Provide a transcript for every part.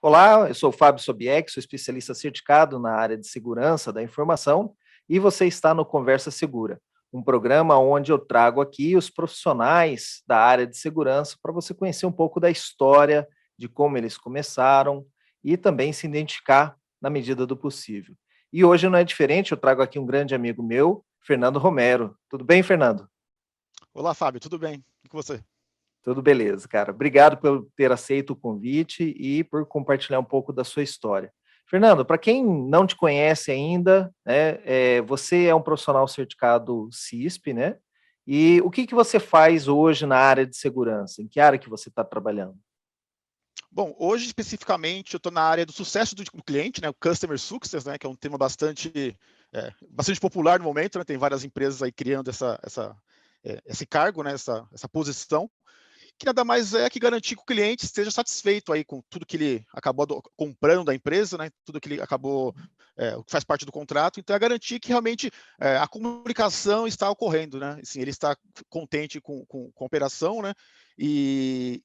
Olá, eu sou o Fábio Sobieck, sou especialista certificado na área de segurança da informação e você está no Conversa Segura, um programa onde eu trago aqui os profissionais da área de segurança para você conhecer um pouco da história, de como eles começaram e também se identificar na medida do possível. E hoje não é diferente, eu trago aqui um grande amigo meu, Fernando Romero. Tudo bem, Fernando? Olá, Fábio, tudo bem? E com você? Tudo beleza, cara. Obrigado por ter aceito o convite e por compartilhar um pouco da sua história. Fernando, para quem não te conhece ainda, né, você é um profissional certificado CISP, né? E o que que você faz hoje na área de segurança? Em que área que você está trabalhando? Bom, hoje especificamente eu estou na área do sucesso do cliente, né, o Customer Success, né, que é um tema bastante popular no momento, né, tem várias empresas aí criando esse cargo, né, essa posição, que nada mais é que garantir que o cliente esteja satisfeito aí com tudo que ele acabou comprando da empresa, né, tudo que ele acabou, o que faz parte do contrato, então é garantir que realmente a comunicação está ocorrendo, né, assim, ele está contente com a operação, né, e,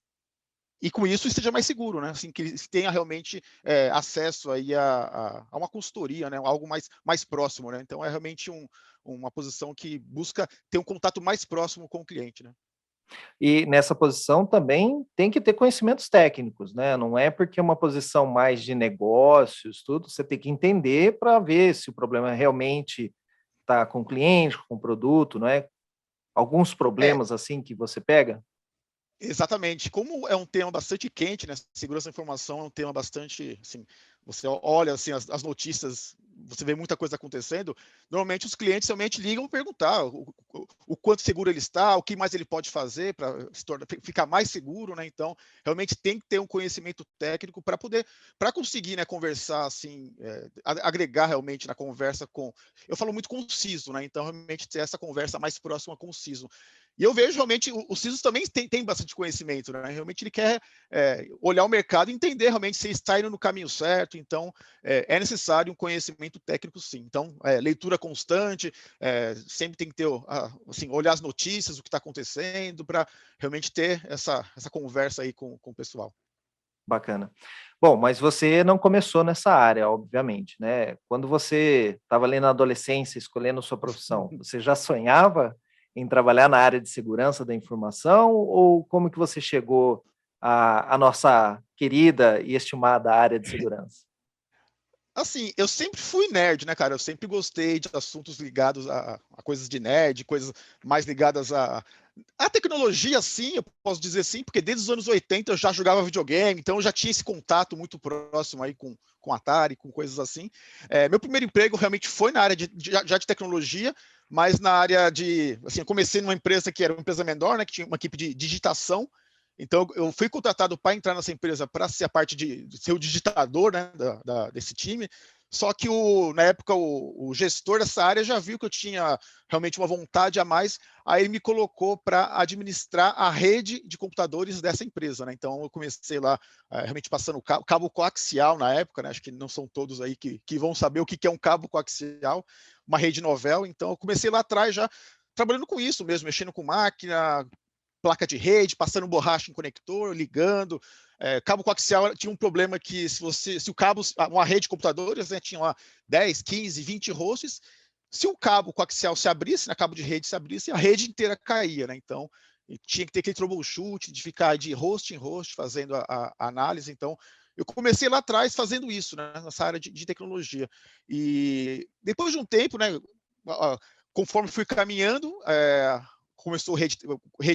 e com isso esteja mais seguro, né? Assim, que ele tenha realmente acesso aí a uma consultoria, né? Algo mais próximo, né? Então é realmente uma posição que busca ter um contato mais próximo com o cliente, né? E nessa posição também tem que ter conhecimentos técnicos, né? Não é porque é uma posição mais de negócios, tudo, você tem que entender para ver se o problema realmente está com o cliente, com o produto, não é? Alguns É, problemas, assim, que você pega? exatamente. Como é um tema bastante quente, né? Segurança da informação é um tema bastante, assim, você olha assim as notícias, você vê muita coisa acontecendo. Normalmente os clientes realmente ligam para perguntar o quanto seguro ele está, o que mais ele pode fazer para ficar mais seguro, né? Então, realmente tem que ter um conhecimento técnico para conseguir, né, conversar assim, agregar realmente na conversa com. Eu falo muito conciso, né? Então, realmente ter essa conversa mais próxima conciso. E eu vejo realmente o CISO também tem bastante conhecimento, né? Realmente ele quer olhar o mercado e entender realmente se está indo no caminho certo. Então, é necessário um conhecimento técnico, sim. Então, leitura constante, sempre tem que ter, assim, olhar as notícias, o que está acontecendo, para realmente ter essa conversa aí com o pessoal. Bacana. Bom, mas você não começou nessa área, obviamente, né? Quando você estava ali na adolescência, escolhendo sua profissão, você já sonhava em trabalhar na área de segurança da informação ou como que você chegou à nossa querida e estimada área de segurança? Assim, eu sempre fui nerd, né, cara? Eu sempre gostei de assuntos ligados a coisas de nerd, coisas mais ligadas a tecnologia, sim, eu posso dizer sim, porque desde os anos 80 eu já jogava videogame, então eu já tinha esse contato muito próximo aí com Atari, com coisas assim. Meu primeiro emprego realmente foi na área já de tecnologia, mas na área de. Assim, eu comecei numa empresa que era uma empresa menor, né, que tinha uma equipe de digitação. Então, eu fui contratado para entrar nessa empresa para ser a parte de ser o digitador, né, desse time. Só que na época o gestor dessa área já viu que eu tinha realmente uma vontade a mais, aí ele me colocou para administrar a rede de computadores dessa empresa, né? Então eu comecei lá realmente passando cabo coaxial na época, né? Acho que não são todos aí que vão saber o que é um cabo coaxial, uma rede novel. Então eu comecei lá atrás já trabalhando com isso mesmo, mexendo com máquina, placa de rede, passando borracha em conector, ligando. Cabo coaxial tinha um problema que se o cabo, uma rede de computadores, né, tinha lá 10, 15, 20 hosts, se o cabo coaxial se abrisse, né, cabo de rede se abrisse, a rede inteira caía, né? Então, tinha que ter aquele troubleshoot, de ficar de host em host fazendo a análise. Então, eu comecei lá atrás fazendo isso, né, nessa área de tecnologia. E depois de um tempo, né, conforme fui caminhando, começou rede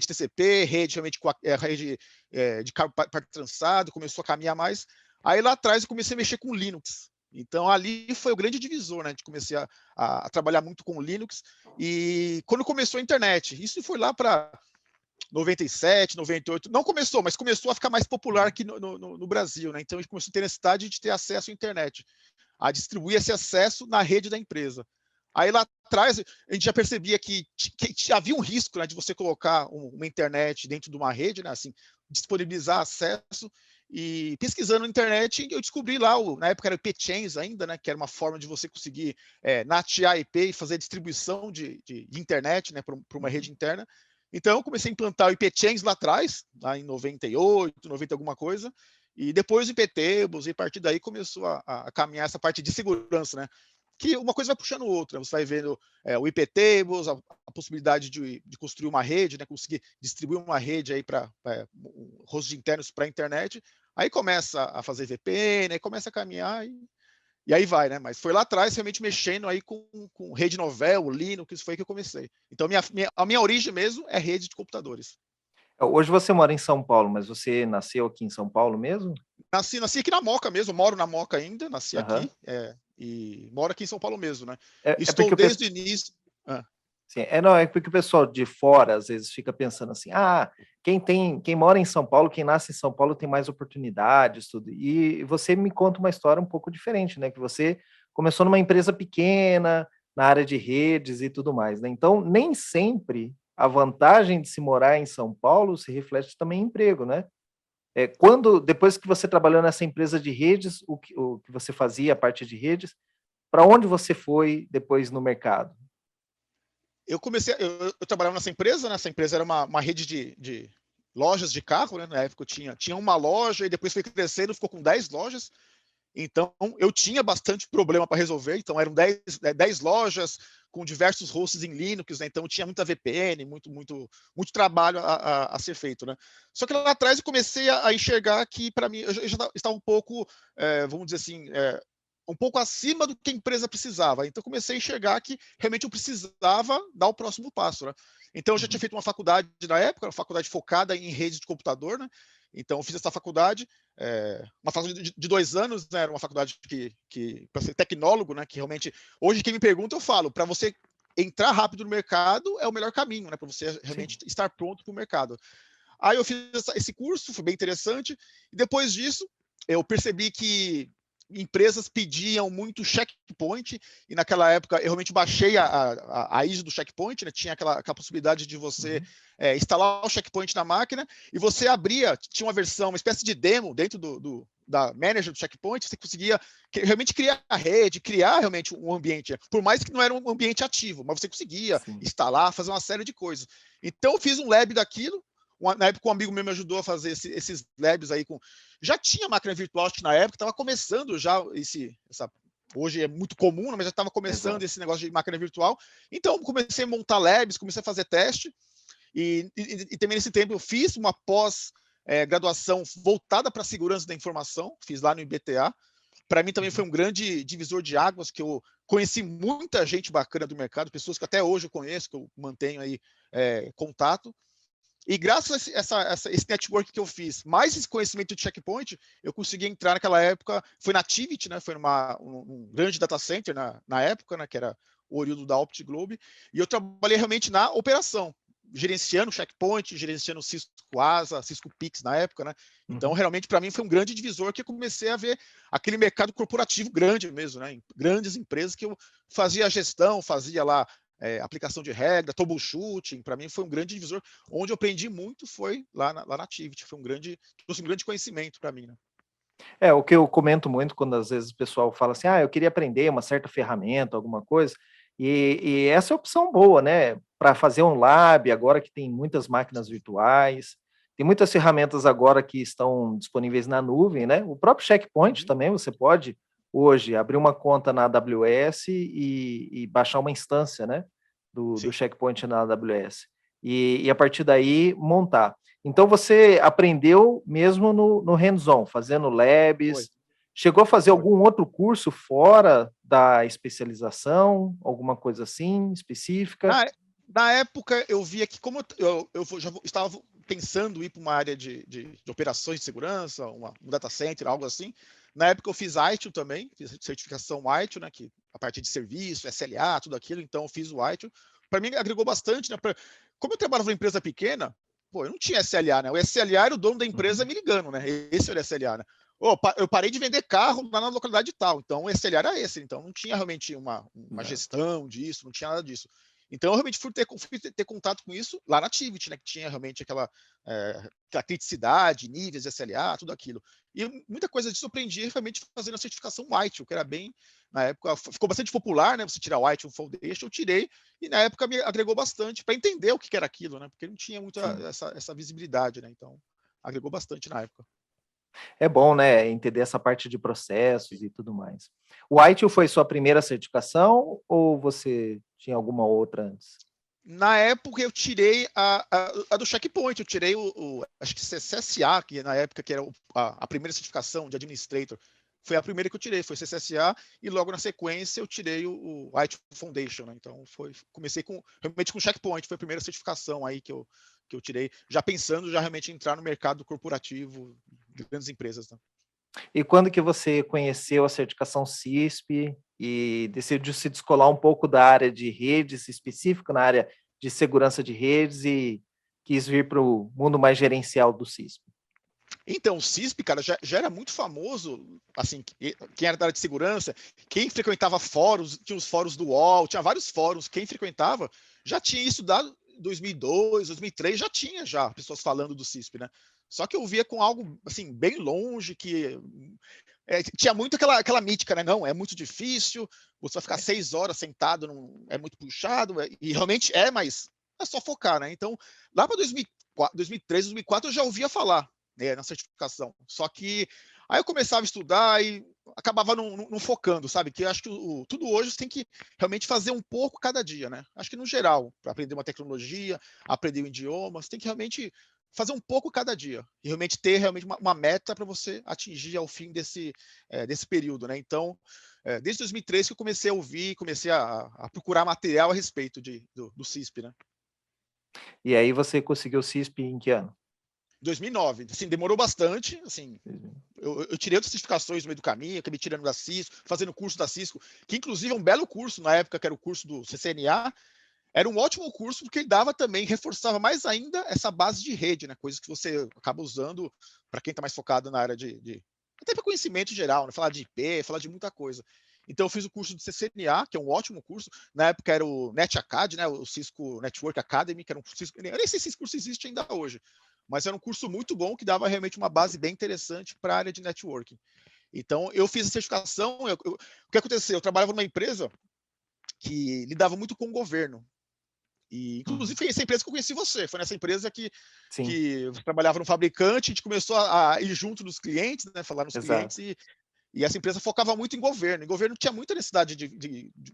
TCP, rede realmente rede de cabo trançado, começou a caminhar mais. Aí lá atrás eu comecei a mexer com Linux. Então ali foi o grande divisor, né? De comecei a trabalhar muito com Linux. E quando começou a internet, isso foi lá para 97, 98, não começou, mas começou a ficar mais popular aqui no Brasil, né? Então a gente começou a ter necessidade de ter acesso à internet, a distribuir esse acesso na rede da empresa. Aí lá atrás a gente já percebia que havia um risco, né, de você colocar uma internet dentro de uma rede, né, assim, disponibilizar acesso. E pesquisando na internet, eu descobri lá, na época era o IP-Chains ainda, né, que era uma forma de você conseguir natear IP e fazer distribuição de internet, né, para uma rede interna. Então eu comecei a implantar o IP-Chains lá atrás, lá em 98, 90 alguma coisa, E depois o IPTables, e a partir daí começou a caminhar essa parte de segurança, né? Que uma coisa vai puxando outra. Você vai vendo o IPTables, a possibilidade de construir uma rede, né? Conseguir distribuir uma rede aí para hosts internos para a internet. Aí começa a fazer VPN, aí começa a caminhar e aí vai, né? Mas foi lá atrás realmente mexendo aí com rede novel, Linux, isso foi que eu comecei. Então a minha origem mesmo é rede de computadores. Hoje você mora em São Paulo, mas você nasceu aqui em São Paulo mesmo? Nasci aqui na Moca mesmo, moro na Moca ainda, nasci Aham. aqui, e moro aqui em São Paulo mesmo, né? É Estou porque desde o início. sim, não, é porque o pessoal de fora às vezes fica pensando assim, quem mora em São Paulo, quem nasce em São Paulo tem mais oportunidades, tudo. E você me conta uma história um pouco diferente, né? Que você começou numa empresa pequena, na área de redes e tudo mais, né? Então, nem sempre a vantagem de se morar em São Paulo se reflete também em emprego, né? Depois que você trabalhou nessa empresa de redes, o que você fazia, a parte de redes, para onde você foi depois no mercado? Eu trabalhava nessa empresa, né? Essa empresa era uma rede de lojas de carro, né? Na época eu tinha uma loja e depois foi crescendo, ficou com 10 lojas. Então, eu tinha bastante problema para resolver. Então, eram 10 lojas com diversos hosts em Linux, né? Então, tinha muita VPN, muito trabalho a ser feito, né? Só que lá atrás eu comecei a enxergar que, para mim, eu já estava um pouco, vamos dizer assim, um pouco acima do que a empresa precisava. Então, comecei a enxergar que realmente eu precisava dar o próximo passo, né? Então, eu já tinha Uhum. feito uma faculdade na época, uma faculdade focada em rede de computador, né? Então, eu fiz essa faculdade, uma faculdade de 2 anos, né? Era uma faculdade que para ser tecnólogo, né? Que realmente, hoje quem me pergunta, eu falo, para você entrar rápido no mercado é o melhor caminho, né? Para você realmente Sim. estar pronto para o mercado. Aí eu fiz esse curso, foi bem interessante, e depois disso eu percebi que empresas pediam muito checkpoint, e naquela época eu realmente baixei a ISO do checkpoint, né? Tinha aquela possibilidade de você Uhum. instalar o checkpoint na máquina, e você abria, tinha uma versão, uma espécie de demo dentro da manager do checkpoint, você conseguia realmente criar a rede, criar realmente um ambiente, por mais que não era um ambiente ativo, mas você conseguia Sim. instalar, fazer uma série de coisas. Então eu fiz um lab daquilo, na época um amigo meu me ajudou a fazer esses labs aí já tinha máquina virtual, acho que na época estava começando já hoje é muito comum, mas já estava começando Exato. esse negócio de máquina virtual. Então comecei a montar labs, comecei a fazer teste, e também nesse tempo eu fiz uma pós-graduação voltada para a segurança da informação, fiz lá no IBTA. Para mim também foi Uhum. um grande divisor de águas, que eu conheci muita gente bacana do mercado, pessoas que até hoje eu conheço, que eu mantenho aí contato. E graças a esse network que eu fiz, mais esse conhecimento de checkpoint, eu consegui entrar naquela época, foi na Tivit, né? Foi um grande data center na época, né? Que era o oriundo da Opt Globe, e eu trabalhei realmente na operação, gerenciando checkpoint, gerenciando Cisco ASA, Cisco Pix na época, né? Então, Uhum. realmente, para mim, foi um grande divisor que eu comecei a ver aquele mercado corporativo grande mesmo, né? Grandes empresas que eu fazia a gestão, fazia lá aplicação de regra, troubleshooting, para mim foi um grande divisor. Onde eu aprendi muito foi lá na Tivit, trouxe um grande conhecimento para mim, né? O que eu comento muito quando às vezes o pessoal fala assim, eu queria aprender uma certa ferramenta, alguma coisa, e essa é a opção boa, né? Para fazer um lab, agora que tem muitas máquinas virtuais, tem muitas ferramentas agora que estão disponíveis na nuvem, né? O próprio Checkpoint Uhum. também, você pode hoje abrir uma conta na AWS e baixar uma instância, né? Do Sim. Checkpoint na AWS. E a partir daí montar. Então você aprendeu mesmo no hands-on, fazendo Foi, labs. Chegou a fazer foi. algum outro curso fora da especialização, alguma coisa assim específica? Na, na época, eu via que, como estava pensando em ir para uma área de operações de segurança, um data center, algo assim. Na época, eu fiz ITIL também, fiz certificação ITIL, né, que a parte de serviço, SLA, tudo aquilo. Então, eu fiz o ITIL. Para mim, agregou bastante, né? Como eu trabalhava em empresa pequena, pô, eu não tinha SLA, né? O SLA era o dono da empresa Uhum. me ligando, né? Esse era o SLA, né? Eu parei de vender carro lá na localidade tal, então o SLA era esse, então não tinha realmente uma Exato. gestão disso, não tinha nada disso. Então, eu realmente fui ter contato com isso lá na Tivit, né? Que tinha realmente aquela criticidade, níveis de SLA, tudo aquilo. E muita coisa disso eu aprendi realmente fazendo a certificação White, que era bem, na época, ficou bastante popular, né? Você tirar White Foundation, eu tirei, e na época me agregou bastante para entender o que era aquilo, né? Porque não tinha muita Sim. essa visibilidade, né? Então, agregou bastante na época. É bom, né, entender essa parte de processos e tudo mais. O ITIL foi sua primeira certificação ou você tinha alguma outra antes? Na época eu tirei a do Checkpoint, eu tirei acho que CCSA, que na época que era a primeira certificação de Administrator, foi a primeira que eu tirei, foi CCSA, e logo na sequência eu tirei o IT Foundation, né? Então comecei realmente com o Checkpoint, foi a primeira certificação aí que eu tirei, já pensando já realmente em entrar no mercado corporativo de grandes empresas, né? E quando que você conheceu a certificação CISP e decidiu se descolar um pouco da área de redes, específico na área de segurança de redes e quis vir para o mundo mais gerencial do CISP? Então, o CISP, cara, já era muito famoso, assim, quem era da área de segurança, quem frequentava fóruns, tinha os fóruns do UOL, tinha vários fóruns, quem frequentava já tinha estudado em 2002, 2003, já tinha já pessoas falando do CISP, né? Só que eu via com algo, assim, bem longe, que tinha muito aquela mítica, né? Não, é muito difícil, você vai ficar 6 horas sentado, é muito puxado, e realmente mas é só focar, né? Então, lá para 2003, 2004, eu já ouvia falar, né, na certificação. Só que aí eu começava a estudar e acabava não focando, sabe? Que eu acho que tudo hoje você tem que realmente fazer um pouco cada dia, né? Acho que no geral, para aprender uma tecnologia, aprender um idioma, você tem que realmente fazer um pouco cada dia e realmente ter realmente uma meta para você atingir ao fim desse período, né? Então, desde 2003 que eu comecei a ouvir, comecei a procurar material a respeito do CISP, né? E aí você conseguiu o CISP em que ano? 2009, assim, demorou bastante, assim, eu tirei outras certificações no meio do caminho, acabei tirando da Cisco, fazendo o curso da Cisco, que inclusive é um belo curso na época, que era o curso do CCNA, era um ótimo curso porque ele dava também, reforçava mais ainda essa base de rede, né? Coisas que você acaba usando para quem está mais focado na área até para conhecimento geral, né? Falar de IP, falar de muita coisa. Então eu fiz o curso do CCNA, que é um ótimo curso. Na época era o NetAcad, né? O Cisco Network Academy, que era um Cisco, eu nem sei se esse curso existe ainda hoje, mas era um curso muito bom que dava realmente uma base bem interessante para a área de networking. Então eu fiz a certificação. O que aconteceu? Eu trabalhava numa empresa que lidava muito com o governo. E, inclusive, foi essa empresa que eu conheci você. Foi nessa empresa Sim, que você trabalhava no fabricante, a gente começou a ir junto dos clientes, né, falar nos clientes, exato. e essa empresa focava muito em governo. E o governo tinha muita necessidade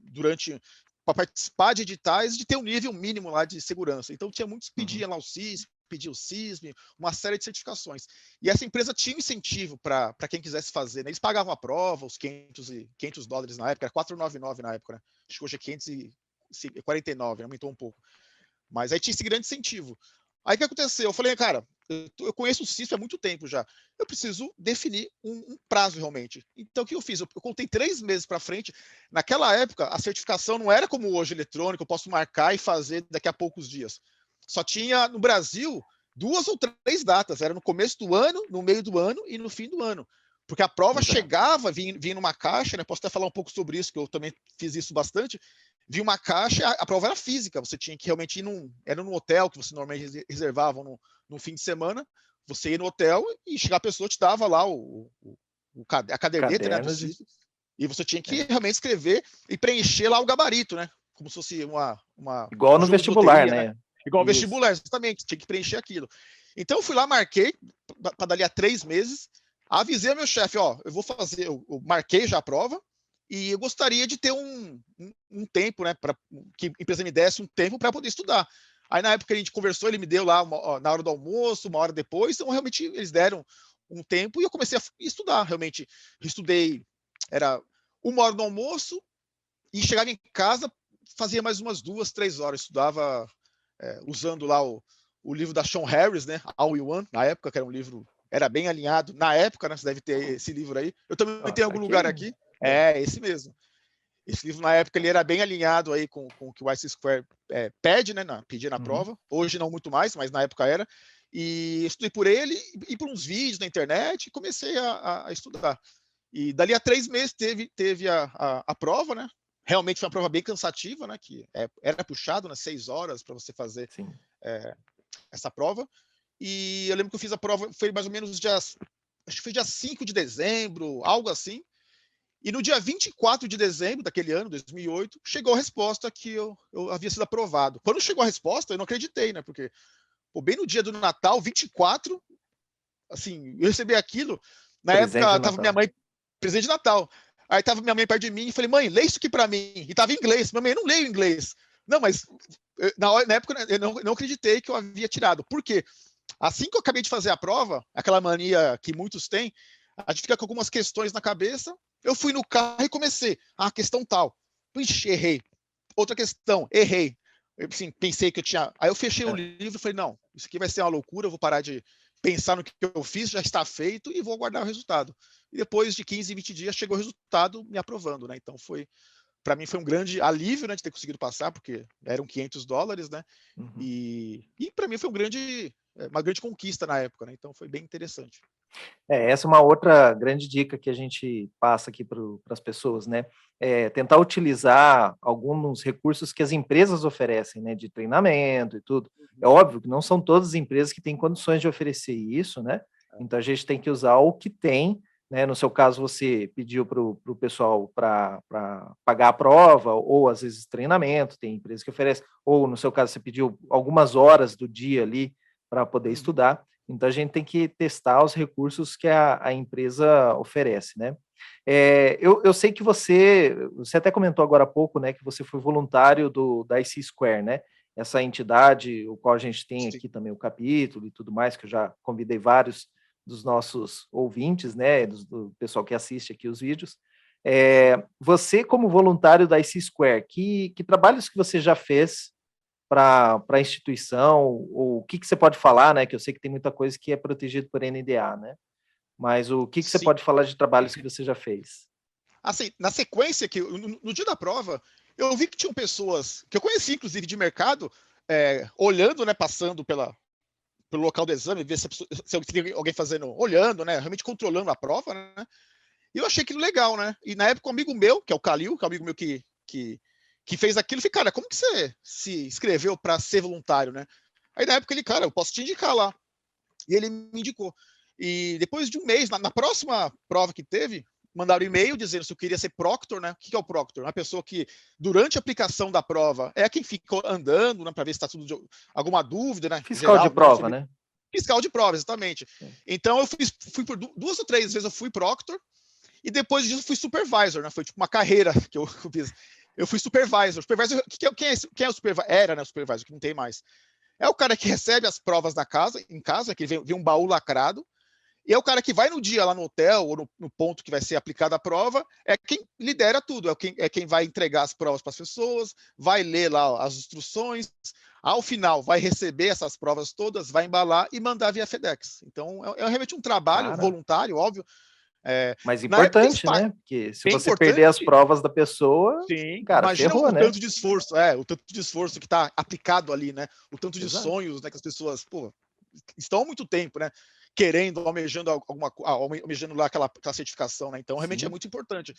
durante para participar de editais, de ter um nível mínimo lá de segurança. Então, tinha muitos que pediam lá o CISP, pediam o CISM, uma série de certificações. E essa empresa tinha incentivo para quem quisesse fazer. Né? Eles pagavam a prova, os $500 na época, era 499 na época, né? Acho que hoje é 549, aumentou um pouco. Mas aí tinha esse grande incentivo. Aí o que aconteceu? Eu falei, cara, eu conheço o CISP há muito tempo já. Eu preciso definir um prazo realmente. Então o que eu fiz? Eu contei 3 meses para frente. Naquela época, a certificação não era como hoje, eletrônica, eu posso marcar e fazer daqui a poucos dias. Só tinha no Brasil 2 ou 3 datas. Era no começo do ano, no meio do ano e no fim do ano. Porque a prova Exato. chegava, vinha numa caixa, né? Posso até falar um pouco sobre isso, que eu também fiz isso bastante. Vi uma caixa, a prova era física, você tinha que realmente ir era num hotel que você normalmente reservava no fim de semana, você ia no hotel e chegar a pessoa te dava lá a caderneta, né, do Caderno de. CISP, e você tinha que É. realmente escrever e preencher lá o gabarito, né, como se fosse Igual um no jogo de vestibular, loteria, né, né? igual ao Isso. vestibular, exatamente, tinha que preencher aquilo. Então eu fui lá, marquei, para dali a 3 meses, avisei ao meu chefe, ó, eu vou fazer, eu marquei já a prova, e eu gostaria de ter um tempo, né, para que a empresa me desse um tempo para poder estudar. Aí na época a gente conversou, ele me deu lá na hora do almoço, uma hora depois, então realmente eles deram um tempo e eu comecei a estudar, realmente. Eu estudei, era 1 hora do almoço e chegava em casa, fazia mais umas 2, 3 horas, estudava usando lá o livro da Sean Harris, né, All in One, na época, que era um livro, era bem alinhado, na época, né, você deve ter esse livro aí, eu também Ó, tenho em tá algum aqui. lugar aqui, É. esse mesmo. Esse livro, na época, ele era bem alinhado aí com o que o IC Square pede, né, pedia na Uhum. prova. Hoje não muito mais, mas na época era. E estudei por ele e por uns vídeos na internet e comecei a estudar. E dali a 3 meses teve a prova, né? Realmente foi uma prova bem cansativa, né? Que era puxado, né? 6 horas para você fazer Sim. essa prova. E eu lembro que eu fiz a prova, foi mais ou menos acho que foi dia 5 de dezembro, algo assim. E no dia 24 de dezembro daquele ano, 2008, chegou a resposta que eu havia sido aprovado. Quando chegou a resposta, eu não acreditei, né? Porque bem no dia do Natal, 24, assim, eu recebi aquilo, na Presente época de tava minha Natal. mãe, presente de Natal. Aí tava minha mãe perto de mim e falei, mãe, lê isso aqui para mim. E tava em inglês. Mãe, eu não leio inglês. Não, mas na época eu não acreditei que eu havia tirado. Por quê? Assim que eu acabei de fazer a prova, aquela mania que muitos têm, a gente fica com algumas questões na cabeça. Eu fui no carro e comecei. Ah, questão tal. Ixi, errei. Outra questão, errei. Eu, assim, pensei que eu tinha. Aí eu fechei o livro e falei, não, isso aqui vai ser uma loucura, eu vou parar de pensar no que eu fiz, já está feito e vou aguardar o resultado. E depois de 15, 20 dias chegou o resultado me aprovando, né? Então para mim foi um grande alívio, né, de ter conseguido passar, porque eram $500, né? Uhum. E para mim foi uma grande conquista na época, né? Então foi bem interessante. Essa é uma outra grande dica que a gente passa aqui para as pessoas, né? Tentar utilizar alguns recursos que as empresas oferecem, né? De treinamento e tudo. É óbvio que não são todas as empresas que têm condições de oferecer isso, né? Então a gente tem que usar o que tem, né? No seu caso, você pediu para o pessoal para pagar a prova, ou às vezes treinamento, tem empresas que oferecem, ou no seu caso, você pediu algumas horas do dia ali para poder estudar. Então, a gente tem que testar os recursos que a empresa oferece, né? Eu sei que você até comentou agora há pouco, né, que você foi voluntário da IC Square, né? Essa entidade, o qual a gente tem aqui também o capítulo e tudo mais, que eu já convidei vários dos nossos ouvintes, né, do pessoal que assiste aqui os vídeos. Você, como voluntário da IC Square, que trabalhos que você já fez para a instituição, ou o que você pode falar, né? Que eu sei que tem muita coisa que é protegido por NDA, né? Mas o que você Sim. pode falar de trabalhos que você já fez? Assim, na sequência, no dia da prova, eu vi que tinham pessoas que eu conheci, inclusive, de mercado, olhando, né, passando pelo local do exame, ver se tem alguém fazendo, olhando, né, realmente controlando a prova, né? E eu achei aquilo legal, né? E na época, um amigo meu, que é o Calil, que é um amigo meu que fez aquilo, eu falei, cara, como que você se inscreveu para ser voluntário, né? Aí na época ele, cara, eu posso te indicar lá. E ele me indicou. E depois de um mês, na próxima prova que teve, mandaram um e-mail dizendo se eu queria ser proctor, né? O que é o proctor? Uma pessoa que, durante a aplicação da prova, é quem fica andando, né, para ver se está tudo alguma dúvida, né? Fiscal de Geral, não prova, sobre... né? Fiscal de prova, exatamente. Então eu fui por 2 ou 3 vezes eu fui proctor, e depois disso eu fui supervisor, né? Foi tipo uma carreira que eu fiz. Eu fui supervisor. Supervisor, quem é o supervisor? Era, né, o supervisor, que não tem mais. É o cara que recebe as provas em casa, que vem um baú lacrado, e é o cara que vai no dia lá no hotel, ou no ponto que vai ser aplicada a prova, é quem lidera tudo, é quem vai entregar as provas para as pessoas, vai ler lá as instruções, ao final vai receber essas provas todas, vai embalar e mandar via FedEx. Então, é realmente um trabalho voluntário, óbvio. Mas Na época eles importante, né? Porque se bem você perder as importante. provas da pessoa, Sim, cara, imagina ferrou, o né? tanto de esforço, que está aplicado ali, né? O tanto de Exato. sonhos, né, que as pessoas, estão há muito tempo, né? Querendo, almejando lá aquela certificação, né? Então, realmente é muito importante.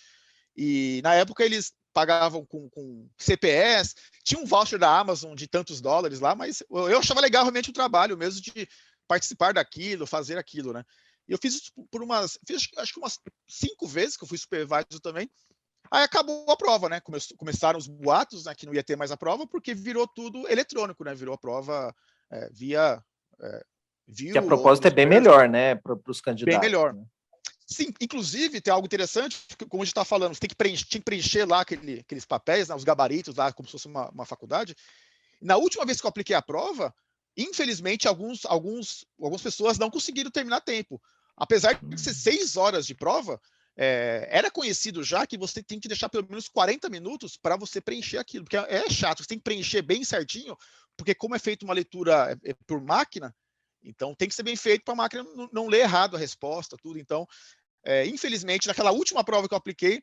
E na época eles pagavam com CPS, tinha um voucher da Amazon de tantos dólares lá, mas eu achava legal realmente o trabalho mesmo de participar daquilo, fazer aquilo, né? E eu fiz isso acho que umas 5 vezes que eu fui supervisor também. Aí acabou a prova, né? Começaram os boatos, né, que não ia ter mais a prova, porque virou tudo eletrônico, né? Virou a prova via Que a View ou propósito é bem Coursera, melhor, né? Para os bem candidatos, melhor. né? Sim, inclusive tem algo interessante, como a gente está falando, você tem que preencher lá aqueles papéis, né, os gabaritos lá, como se fosse uma faculdade. Na última vez que eu apliquei a prova, infelizmente, algumas pessoas não conseguiram terminar a tempo. Apesar de ser 6 horas de prova, era conhecido já que você tem que deixar pelo menos 40 minutos para você preencher aquilo, porque é chato, você tem que preencher bem certinho, porque como é feita uma leitura por máquina, então tem que ser bem feito para a máquina não ler errado a resposta, tudo. Então, infelizmente, naquela última prova que eu apliquei,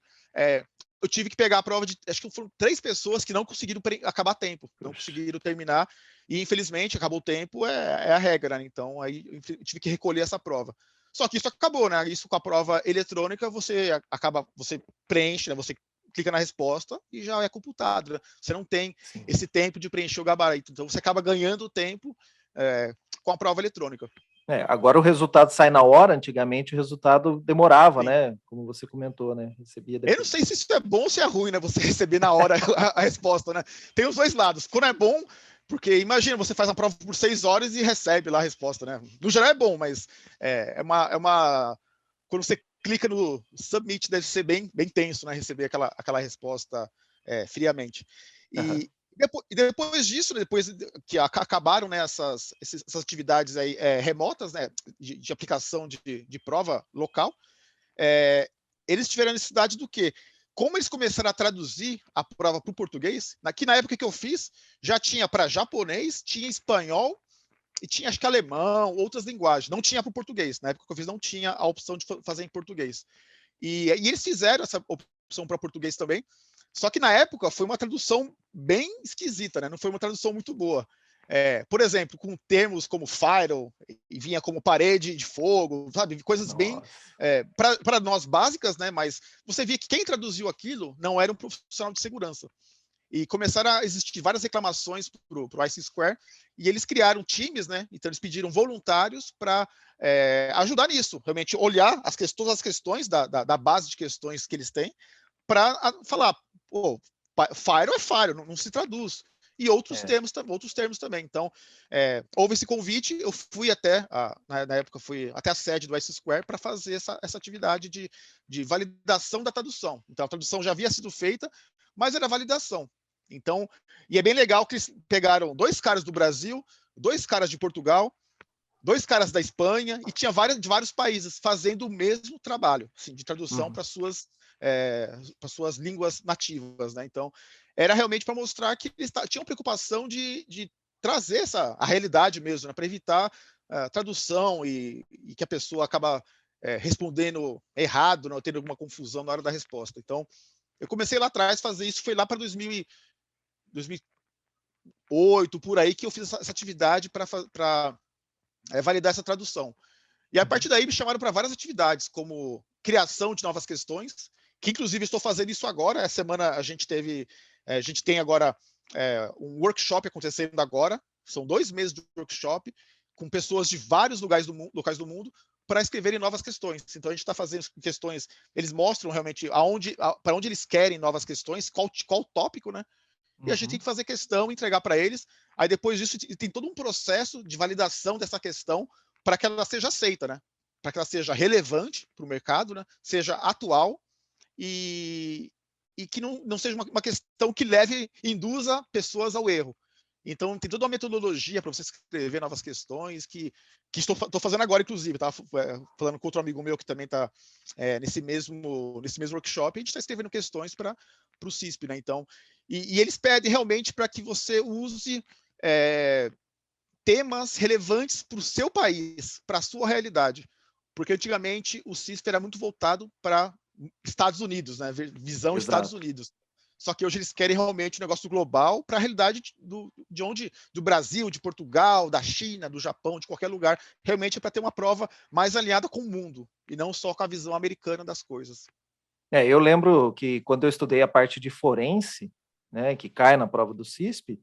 eu tive que pegar a prova de, acho que foram 3 pessoas que não conseguiram acabar a tempo, não conseguiram terminar, e infelizmente acabou o tempo, é a regra, né? Então aí eu tive que recolher essa prova. Só que isso acabou, né? Isso com a prova eletrônica, você preenche, né? Você clica na resposta e já é computado, né? Você não tem esse tempo de preencher o gabarito, então você acaba ganhando tempo com a prova eletrônica. Agora o resultado sai na hora, antigamente o resultado demorava, Sim. né? Como você comentou, né? Recebia depois. Eu não sei se isso é bom ou se é ruim, né? Você receber na hora a resposta, né? Tem os dois lados. Quando é bom, Porque imagina, você faz uma prova por 6 horas e recebe lá a resposta, né? No geral é bom, mas quando você clica no submit, deve ser bem tenso, né? Receber aquela resposta friamente. Aham. E depois disso, né, depois que acabaram, né, essas atividades aí, remotas, né, de aplicação de prova local, eles tiveram a necessidade do quê? Como eles começaram a traduzir a prova para o português, na época que eu fiz, já tinha para japonês, tinha espanhol e tinha, acho que alemão, outras linguagens. Não tinha para o português. Na época que eu fiz, não tinha a opção de fazer em português. E eles fizeram essa opção para português também. Só que na época foi uma tradução bem esquisita, né? Não foi uma tradução muito boa. Por exemplo, com termos como fire, e vinha como parede de fogo, sabe? Coisas bem, Nossa. para nós, básicas, né? Mas você via que quem traduziu aquilo não era um profissional de segurança. E começaram a existir várias reclamações para o IC Square, e eles criaram times, né? Então eles pediram voluntários para ajudar nisso, realmente olhar todas as questões da base de questões que eles têm, para falar, pô, Fire é Fire, não se traduz. E outros termos também. Então, houve esse convite, eu fui na época, fui até a sede do IC Square para fazer essa atividade de validação da tradução. Então, a tradução já havia sido feita, mas era validação. Então, e é bem legal que eles pegaram 2 caras do Brasil, 2 caras de Portugal, 2 caras da Espanha, e tinha de vários países fazendo o mesmo trabalho, assim, de tradução para suas línguas nativas, né? Então, era realmente para mostrar que eles tinham preocupação de trazer a realidade mesmo, né? Para evitar tradução e que a pessoa acaba respondendo errado, não tendo alguma confusão na hora da resposta. Então, eu comecei lá atrás a fazer isso, foi lá para 2008, por aí, que eu fiz essa atividade para validar essa tradução. E a partir daí me chamaram para várias atividades, como criação de novas questões, que inclusive estou fazendo isso agora. Essa semana a gente tem agora um workshop acontecendo agora, são 2 meses de workshop, com pessoas de vários locais do mundo, para escreverem novas questões. Então a gente está fazendo questões, eles mostram realmente para onde eles querem novas questões, qual tópico, né? E a gente tem que fazer questão, entregar para eles. Aí depois disso tem todo um processo de validação dessa questão para que ela seja aceita, né? Para que ela seja relevante para o mercado, né? Seja atual e que não seja uma questão que induza pessoas ao erro. Então, tem toda uma metodologia para você escrever novas questões que estou fazendo agora, inclusive. Estava falando com outro amigo meu que também está nesse mesmo workshop. A gente está escrevendo questões para o CISP, né? Então, e eles pedem realmente para que você use temas relevantes para o seu país, para a sua realidade. Porque antigamente o CISP era muito voltado para Estados Unidos, né? Visão Estados Exato. Unidos. Só que hoje eles querem realmente um negócio global para a realidade do Brasil, de Portugal, da China, do Japão, de qualquer lugar. Realmente é para ter uma prova mais alinhada com o mundo e não só com a visão americana das coisas. Eu lembro que quando eu estudei a parte de forense, né, que cai na prova do CISP,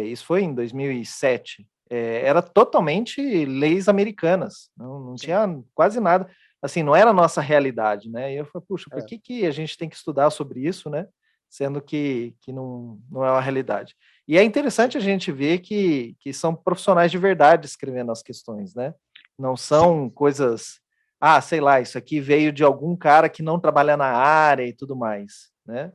isso foi em 2007, era totalmente leis americanas, não tinha quase nada, assim, não era a nossa realidade, né? E eu falei, puxa, por que a gente tem que estudar sobre isso, né? Sendo que não é uma realidade. E é interessante a gente ver que são profissionais de verdade escrevendo as questões, né? Não são coisas, sei lá, isso aqui veio de algum cara que não trabalha na área e tudo mais, né?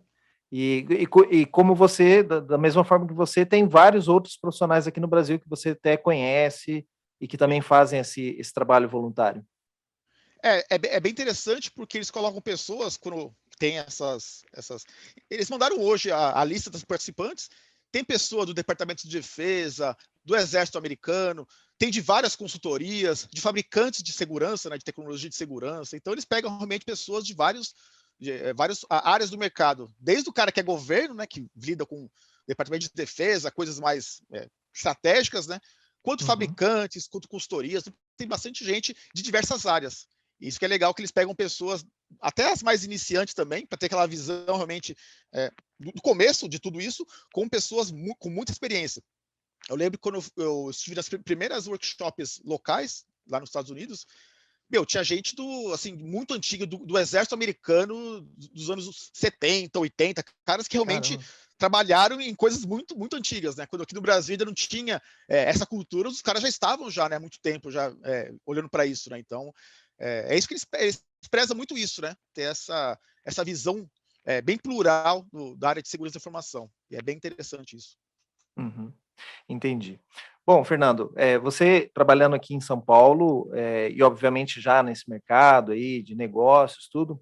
E como você, da mesma forma que você, tem vários outros profissionais aqui no Brasil que você até conhece e que também fazem esse trabalho voluntário. É bem interessante porque eles colocam pessoas quando tem essas. Eles mandaram hoje a lista dos participantes. Tem pessoa do Departamento de Defesa, do Exército Americano, tem de várias consultorias, de fabricantes de segurança, né, de tecnologia de segurança. Então eles pegam realmente pessoas de várias áreas do mercado, desde o cara que é governo, né, que lida com Departamento de Defesa, coisas mais estratégicas, né, quanto fabricantes, quanto consultorias. Tem bastante gente de diversas áreas. Isso que é legal, que eles pegam pessoas, até as mais iniciantes também, para ter aquela visão realmente do começo de tudo isso, com pessoas com muita experiência. Eu lembro quando eu estive nas primeiras workshops locais, lá nos Estados Unidos, tinha gente assim, muito antiga, do exército americano, dos anos 70, 80, caras que realmente trabalharam em coisas muito, muito antigas, né? Quando aqui no Brasil ainda não tinha essa cultura, os caras já estavam já, né, há muito tempo já olhando para isso, né? Então, é isso que eles prezam muito isso, né? Ter essa visão bem plural da área de segurança da informação. E é bem interessante isso. Uhum, entendi. Bom, Fernando, você trabalhando aqui em São Paulo, e obviamente já nesse mercado aí de negócios, tudo,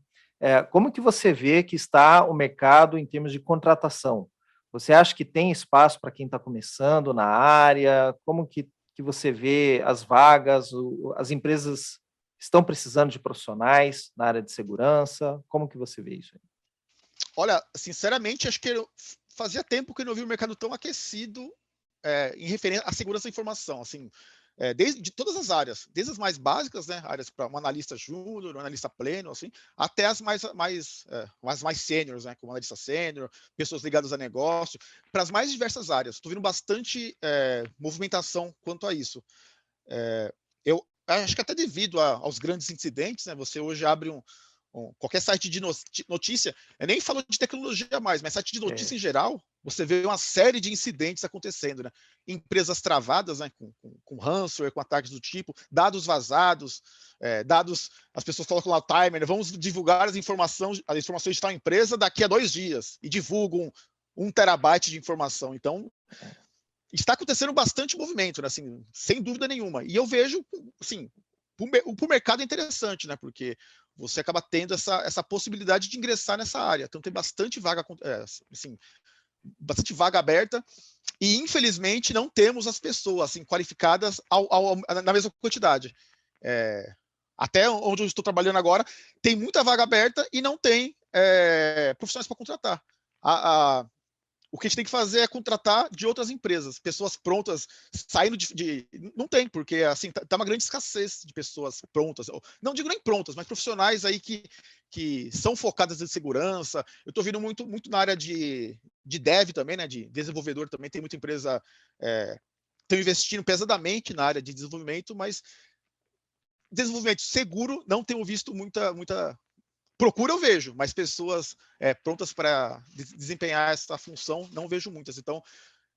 como que você vê que está o mercado em termos de contratação? Você acha que tem espaço para quem está começando na área? Como que você vê as vagas, as empresas estão precisando de profissionais na área de segurança? Como que você vê isso aí? Olha, sinceramente, acho que fazia tempo que eu não vi o mercado tão aquecido em referência à segurança da informação, assim, desde de todas as áreas, desde as mais básicas, né, áreas para um analista júnior, um analista pleno, assim, até as mais sêniores, né, como analista sênior, pessoas ligadas a negócio, para as mais diversas áreas. Estou vendo bastante movimentação quanto a isso. Eu acho que até devido aos grandes incidentes, né, você hoje abre qualquer site de notícia, eu nem falo de tecnologia mais, mas site de notícia em geral, você vê uma série de incidentes acontecendo, né? Empresas travadas, né? Com ransomware, com ataques do tipo, dados vazados, dados, as pessoas colocam lá o timer, né? Vamos divulgar as informações de tal empresa daqui a 2 dias, e divulgam 1 terabyte de informação. Então, está acontecendo bastante movimento, né? Assim, sem dúvida nenhuma. E eu vejo, assim, para o mercado é interessante, né? Porque você acaba tendo essa possibilidade de ingressar nessa área. Então tem bastante vaga, assim, bastante vaga aberta. E infelizmente não temos as pessoas assim qualificadas na mesma quantidade. Até onde eu estou trabalhando agora, tem muita vaga aberta e não tem profissionais para contratar. O que a gente tem que fazer é contratar de outras empresas, pessoas prontas, saindo não tem, porque assim, tá uma grande escassez de pessoas prontas. Não digo nem prontas, mas profissionais aí que são focadas em segurança. Eu estou vendo muito, muito na área de dev também, né? De desenvolvedor também, tem muita empresa estão investindo pesadamente na área de desenvolvimento, mas desenvolvimento seguro não tenho visto muita procura eu vejo, mas pessoas prontas para desempenhar essa função não vejo muitas. Então,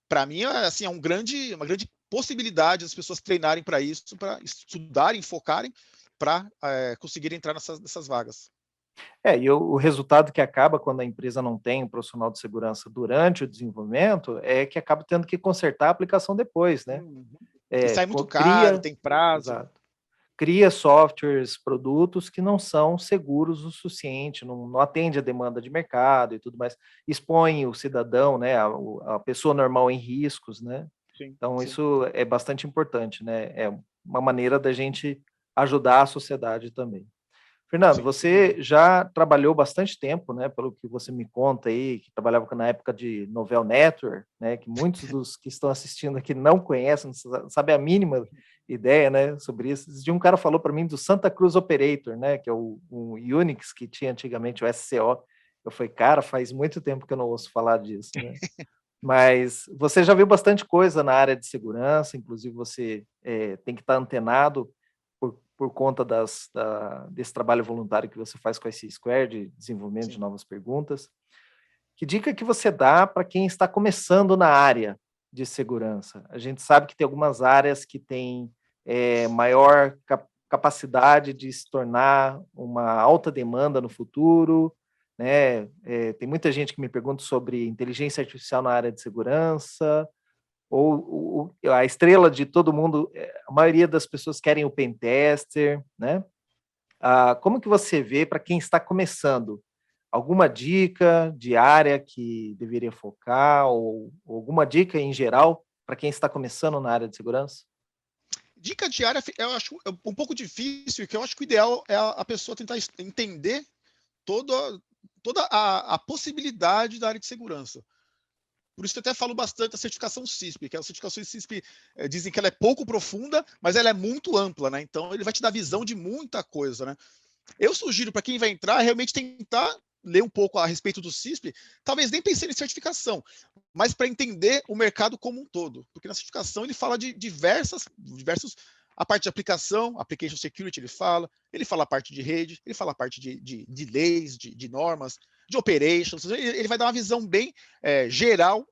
para mim, assim, uma grande possibilidade das pessoas treinarem para isso, para estudarem, focarem, para conseguirem entrar nessas vagas. E o resultado que acaba quando a empresa não tem um profissional de segurança durante o desenvolvimento é que acaba tendo que consertar a aplicação depois, né? E sai muito caro, Cria, tem prazo. exato, cria softwares, produtos que não são seguros o suficiente, não atende a demanda de mercado e tudo mais, expõe o cidadão, né, a pessoa normal em riscos, né? Sim, Então sim. isso é bastante importante, né? É uma maneira da gente ajudar a sociedade também. Fernando, Sim, sem dúvida. você já trabalhou bastante tempo, né, pelo que você me conta aí, que trabalhava na época de Novell Network, né, que muitos dos que estão assistindo aqui não conhecem, não sabem a mínima ideia, né, sobre isso. De um cara falou para mim do Santa Cruz Operator, né, que é o Unix que tinha antigamente o SCO. Eu falei, cara, faz muito tempo que eu não ouço falar disso, né? Mas você já viu bastante coisa na área de segurança, inclusive você tem que estar antenado por conta desse trabalho voluntário que você faz com a IC Square, de desenvolvimento de Sim. novas perguntas. Que dica que você dá para quem está começando na área de segurança? A gente sabe que tem algumas áreas que têm maior capacidade de se tornar uma alta demanda no futuro, né? Tem muita gente que me pergunta sobre inteligência artificial na área de segurança, ou a estrela de todo mundo, a maioria das pessoas querem o pentester, né? Como que você vê para quem está começando? Alguma dica de área que deveria focar, ou alguma dica em geral para quem está começando na área de segurança? Dica diária, eu acho um pouco difícil, que eu acho que o ideal é a pessoa tentar entender toda a possibilidade da área de segurança. Por isso eu até falo bastante da certificação CISP, que a certificação CISP dizem que ela é pouco profunda, mas ela é muito ampla, né? Então ele vai te dar visão de muita coisa, né? Eu sugiro para quem vai entrar realmente tentar ler um pouco a respeito do CISP, talvez nem pensando em certificação, mas para entender o mercado como um todo, porque na certificação ele fala de diversos, a parte de aplicação, application security ele fala a parte de rede, ele fala a parte de leis, de normas, de operations, ele vai dar uma visão bem geral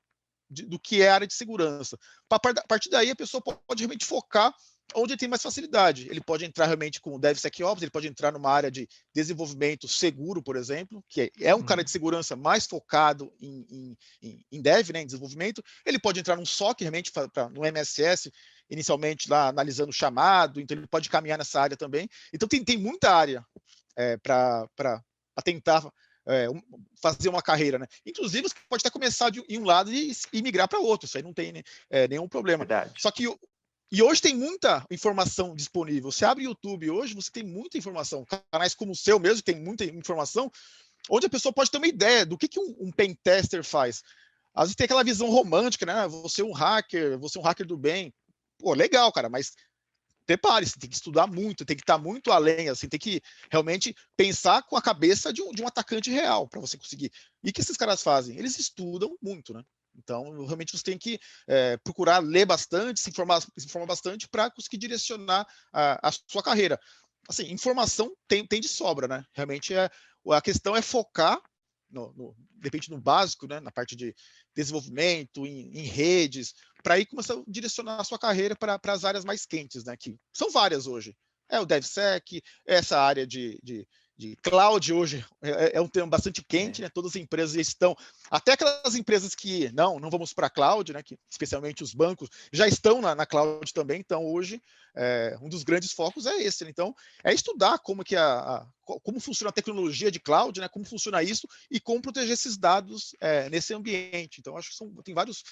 do que é a área de segurança. A partir daí, a pessoa pode realmente focar onde ele tem mais facilidade. Ele pode entrar realmente com o DevSecOps, ele pode entrar numa área de desenvolvimento seguro, por exemplo, que é um cara de segurança mais focado em dev, né, em desenvolvimento. Ele pode entrar num SOC, realmente, no MSS, inicialmente lá analisando o chamado, então ele pode caminhar nessa área também. Então tem muita área para tentar fazer uma carreira, né? Inclusive, você pode até começar em um lado e migrar para outro, isso aí não tem nenhum problema. Verdade. Só que e hoje tem muita informação disponível. Você abre o YouTube hoje, você tem muita informação. Canais como o seu mesmo tem muita informação, onde a pessoa pode ter uma ideia do que um pen tester faz. Às vezes tem aquela visão romântica, né? Você é um hacker do bem. Pô, legal, cara, mas prepare-se, tem que estudar muito, tem que estar muito além, assim, tem que realmente pensar com a cabeça de um atacante real para você conseguir. E o que esses caras fazem? Eles estudam muito, né? Então, realmente, você tem que procurar ler bastante, se informar bastante para conseguir direcionar a sua carreira. Assim, informação tem de sobra, né? Realmente, a questão é focar, de repente, no básico, né? Na parte de desenvolvimento, em redes, para aí começar a direcionar a sua carreira para as áreas mais quentes, né? Que são várias hoje. É o DevSec, essa área de cloud hoje é um tema bastante quente, né? Todas as empresas estão, até aquelas empresas que não vamos para a cloud, né? Que especialmente os bancos já estão na cloud também. Então hoje um dos grandes focos é esse, né? Então é estudar como que como funciona a tecnologia de cloud, né? Como funciona isso e como proteger esses dados nesse ambiente. Então acho que tem vários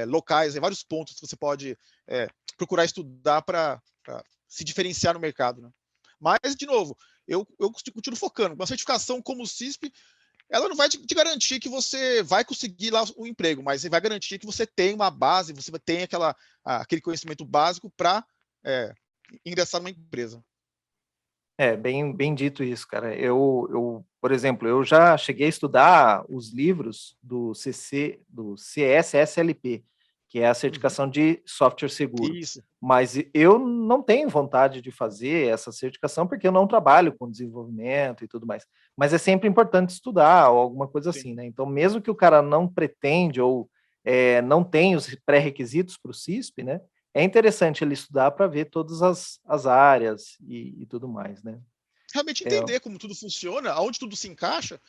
locais, vários pontos que você pode procurar estudar para se diferenciar no mercado, né? Mas, de novo, eu continuo focando. Uma certificação como o CISP, ela não vai te garantir que você vai conseguir lá um emprego, mas vai garantir que você tem uma base, você tem aquele conhecimento básico para ingressar numa empresa. Bem dito isso, cara. Por exemplo, eu já cheguei a estudar os livros do CSSLP, que é a certificação de software seguro. Isso. Mas eu não tenho vontade de fazer essa certificação porque eu não trabalho com desenvolvimento e tudo mais. Mas é sempre importante estudar ou alguma coisa assim, né? Então, mesmo que o cara não pretende ou não tenha os pré-requisitos para o CISP, né? É interessante ele estudar para ver todas as áreas e tudo mais, né? Realmente entender como tudo funciona, aonde tudo se encaixa.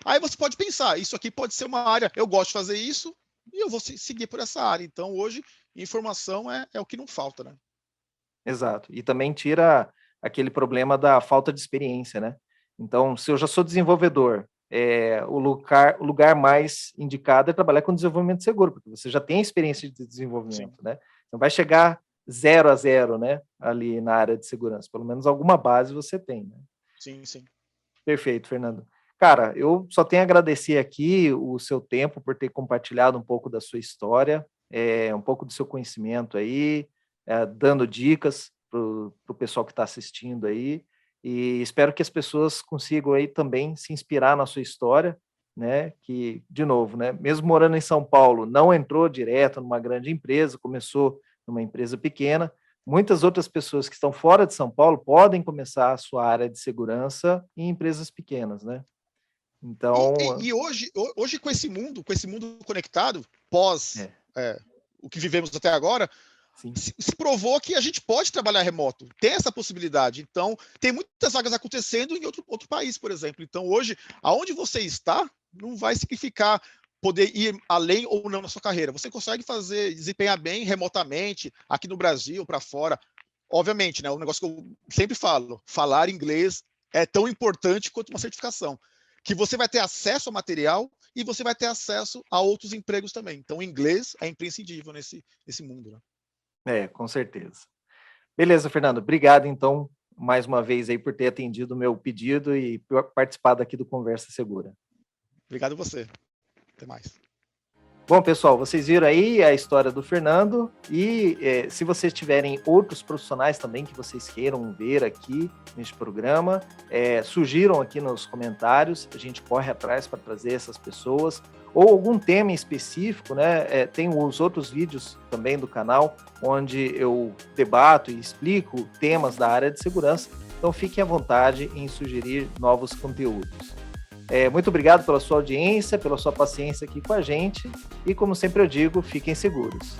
Aí você pode pensar, isso aqui pode ser uma área, eu gosto de fazer isso, e eu vou seguir por essa área. Então, hoje, informação é o que não falta, né? Exato. E também tira aquele problema da falta de experiência, né? Então, se eu já sou desenvolvedor, o lugar mais indicado é trabalhar com desenvolvimento seguro, porque você já tem experiência de desenvolvimento, Sim. né? Não vai chegar 0 a 0, né? Ali na área de segurança. Pelo menos alguma base você tem, né? Sim, sim. Perfeito, Fernando. Cara, eu só tenho a agradecer aqui o seu tempo por ter compartilhado um pouco da sua história, um pouco do seu conhecimento aí, dando dicas para o pessoal que está assistindo aí, e espero que as pessoas consigam aí também se inspirar na sua história, né? Que, de novo, né? Mesmo morando em São Paulo, não entrou direto numa grande empresa, começou numa empresa pequena. Muitas outras pessoas que estão fora de São Paulo podem começar a sua área de segurança em empresas pequenas, né? Então, e hoje com esse mundo conectado, pós o que vivemos até agora, se provou que a gente pode trabalhar remoto, tem essa possibilidade. Então, tem muitas vagas acontecendo em outro país, por exemplo. Então, hoje, aonde você está, não vai significar poder ir além ou não na sua carreira. Você consegue desempenhar bem remotamente, aqui no Brasil, para fora. Obviamente, né? Um negócio que eu sempre falo, falar inglês é tão importante quanto uma certificação. Que você vai ter acesso ao material e você vai ter acesso a outros empregos também. Então, o inglês é imprescindível nesse mundo, né? com certeza. Beleza, Fernando. Obrigado, então, mais uma vez aí por ter atendido o meu pedido e por participado aqui do Conversa Segura. Obrigado a você. Até mais. Bom, pessoal, vocês viram aí a história do Fernando e se vocês tiverem outros profissionais também que vocês queiram ver aqui neste programa, sugiram aqui nos comentários, a gente corre atrás para trazer essas pessoas, ou algum tema em específico, né? Tem os outros vídeos também do canal, onde eu debato e explico temas da área de segurança, então fiquem à vontade em sugerir novos conteúdos. Muito obrigado pela sua audiência, pela sua paciência aqui com a gente e, como sempre eu digo, fiquem seguros.